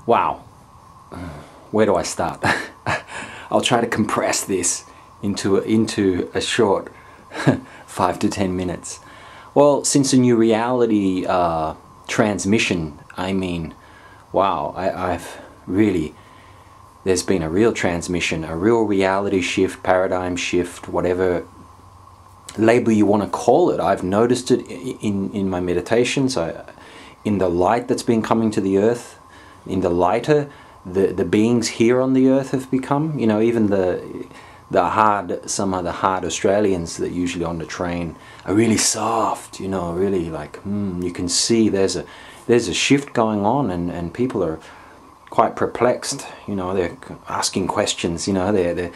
Wow, where do I start? I'll try to compress this into a short 5 to 10 minutes. Well, since a new reality transmission, I mean, wow, I've really, there's been a real transmission, a real reality shift, paradigm shift, whatever label you want to call it. I've noticed it in my meditations, in the light that's been coming to the earth, in the lighter the beings here on the earth have become. You know, even some of the hard Australians that usually on the train are really soft, you know, really like, you can see there's a shift going on, and people are quite perplexed. You know, they're asking questions, you know, they're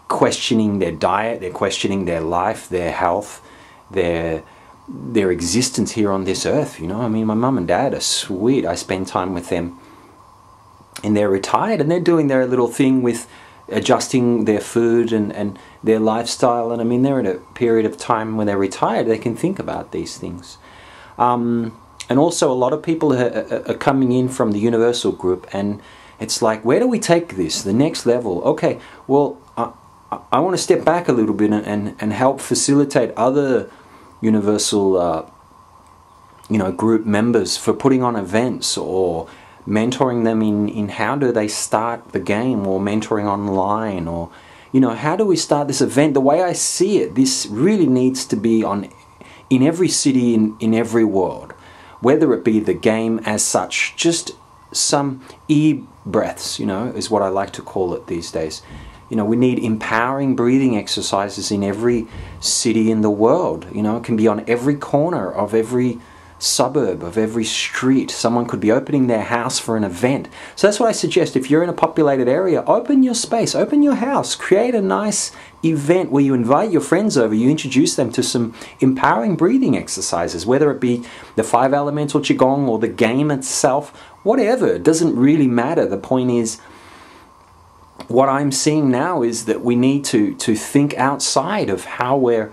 questioning their diet, they're questioning their life, their health, their existence here on this earth. You know, I mean, my mum and dad are sweet. I spend time with them, and they're retired, and they're doing their little thing with adjusting their food and their lifestyle. And I mean, they're in a period of time when they're retired, they can think about these things. And also a lot of people are coming in from the universal group, and it's like, where do we take this, the next level? Okay, well, I want to step back a little bit and help facilitate other universal group members for putting on events, or mentoring them in how do they start the game, or mentoring online, or, you know, how do we start this event? The way I see it, this really needs to be in every city in every world, whether it be the game as such, just some e-breaths, you know, is what I like to call it these days. You know, we need empowering breathing exercises in every city in the world. You know, it can be on every corner of every suburb, of every street. Someone could be opening their house for an event. So that's what I suggest. If you're in a populated area, open your space, open your house, create a nice event where you invite your friends over, you introduce them to some empowering breathing exercises, whether it be the 5 elemental qigong or the game itself, whatever, it doesn't really matter. The point is, what I'm seeing now is that we need to think outside of how we're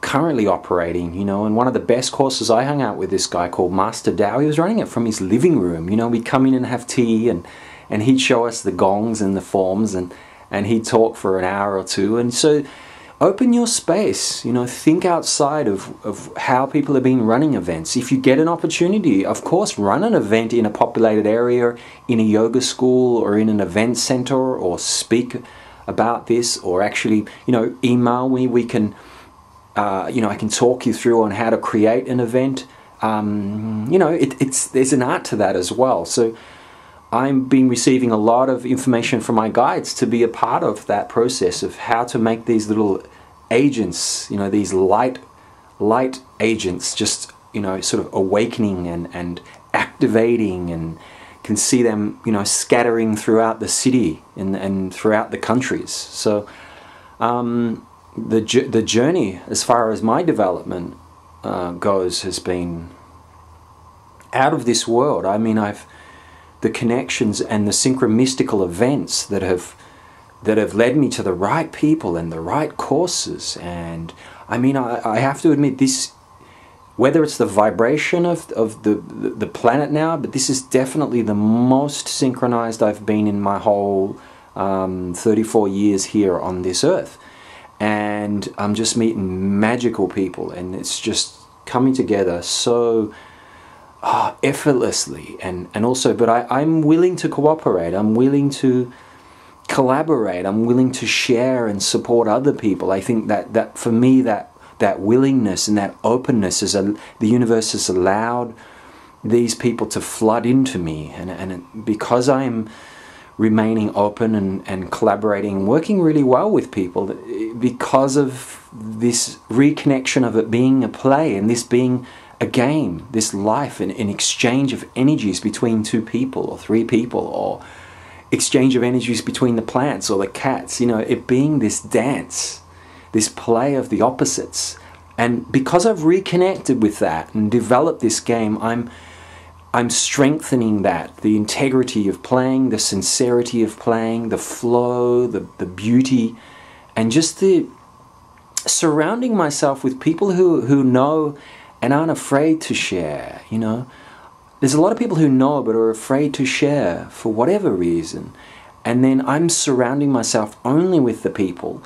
currently operating, you know. And one of the best courses, I hung out with this guy called Master Dao. He was running it from his living room. You know, we'd come in and have tea, and he'd show us the gongs and the forms, and he'd talk for an hour or two. And so open your space, you know, think outside of how people have been running events. If you get an opportunity, of course, run an event in a populated area, in a yoga school, or in an event center, or speak about this, or actually, you know, email me. We can, you know, I can talk you through on how to create an event. You know, there's an art to that as well. So I've been receiving a lot of information from my guides to be a part of that process of how to make these little agents, you know, these light agents, just, you know, sort of awakening and activating, and can see them, you know, scattering throughout the city and throughout the countries. So the journey, as far as my development goes, has been out of this world. I mean, the connections and the synchromistical events that have led me to the right people and the right courses. And I mean, I have to admit, this, whether it's the vibration of the planet now, but this is definitely the most synchronized I've been in my whole 34 years here on this earth. And I'm just meeting magical people, and it's just coming together so effortlessly. And also, but I'm willing to cooperate, I'm willing to collaborate, I'm willing to share and support other people. I think that for me, that willingness and that openness is the universe has allowed these people to flood into me, and because I'm remaining open and collaborating and working really well with people, because of this reconnection of it being a play and this being a game, this life, an exchange of energies between 2 people or 3 people, or exchange of energies between the plants or the cats, you know, it being this dance, this play of the opposites. And because I've reconnected with that and developed this game, I'm strengthening that, the integrity of playing, the sincerity of playing, the flow, the beauty, and just the surrounding myself with people who know and aren't afraid to share, you know. there's a lot of people who know but are afraid to share for whatever reason. And then I'm surrounding myself only with the people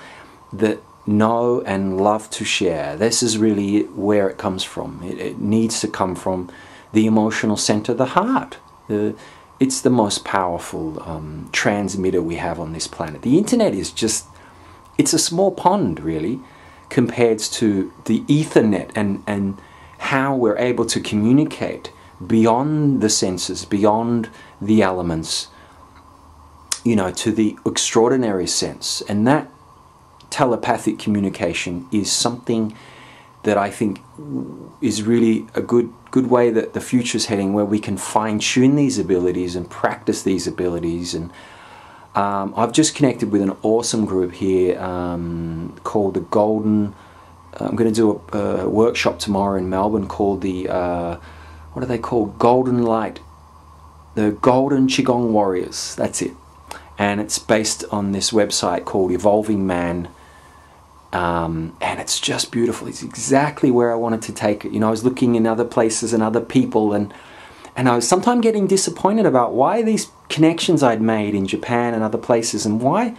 that know and love to share. This is really where it comes from. It needs to come from the emotional center, the heart. It's the most powerful transmitter we have on this planet. The internet is just, it's a small pond really compared to the Ethernet and how we're able to communicate beyond the senses, beyond the elements, you know, to the extraordinary sense. And that telepathic communication is something that I think is really a good way that the future's heading, where we can fine-tune these abilities and practice these abilities. And I've just connected with an awesome group here called the Golden. I'm going to do a workshop tomorrow in Melbourne called the what are they called? Golden Light, the Golden Qigong Warriors. That's it. And it's based on this website called Evolving Man. And it's just beautiful. It's exactly where I wanted to take it. You know, I was looking in other places and other people, and I was sometimes getting disappointed about why these connections I'd made in Japan and other places, and why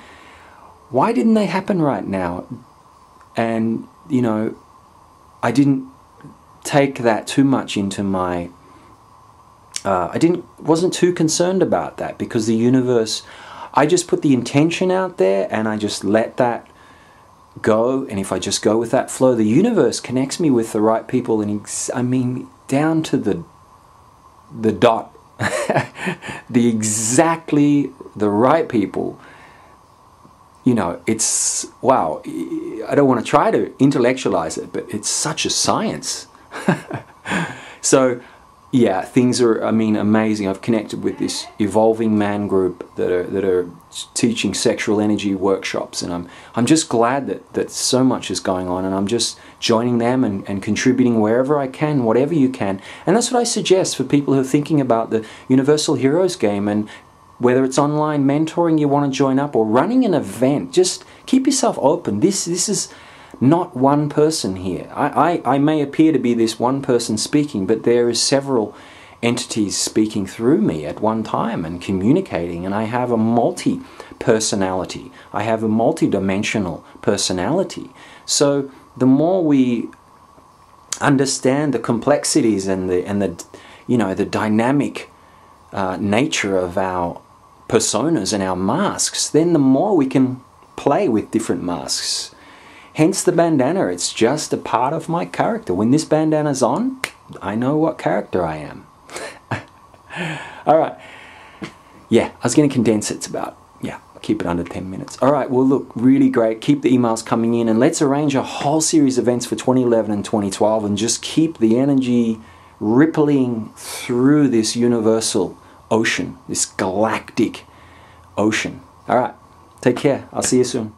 didn't they happen right now? And, you know, I didn't take that too much into my... wasn't too concerned about that, because the universe... I just put the intention out there and I just let that go. And if I just go with that flow, the universe connects me with the right people. And I mean, down to the dot, exactly the right people. You know, it's, wow, I don't want to try to intellectualize it, but it's such a science. So, yeah, things are, I mean, amazing. I've connected with this Evolving Man group that are teaching sexual energy workshops, and I'm just glad that so much is going on, and I'm just joining them and contributing wherever I can, whatever you can. And that's what I suggest for people who are thinking about the Universal Heroes game, and whether it's online mentoring you want to join up or running an event, just keep yourself open. This is not one person here. I may appear to be this one person speaking, but there is several entities speaking through me at one time and communicating, and I have a multi-personality. I have a multi-dimensional personality. So the more we understand the complexities and the you know, the dynamic nature of our personas and our masks, then the more we can play with different masks. Hence the bandana. It's just a part of my character. When this bandana's on, I know what character I am. Alright. Yeah, I was going to condense it. It's about, yeah, keep it under 10 minutes. Alright, well look, really great. Keep the emails coming in, and let's arrange a whole series of events for 2011 and 2012 and just keep the energy rippling through this universal ocean, this galactic ocean. Alright, take care. I'll see you soon.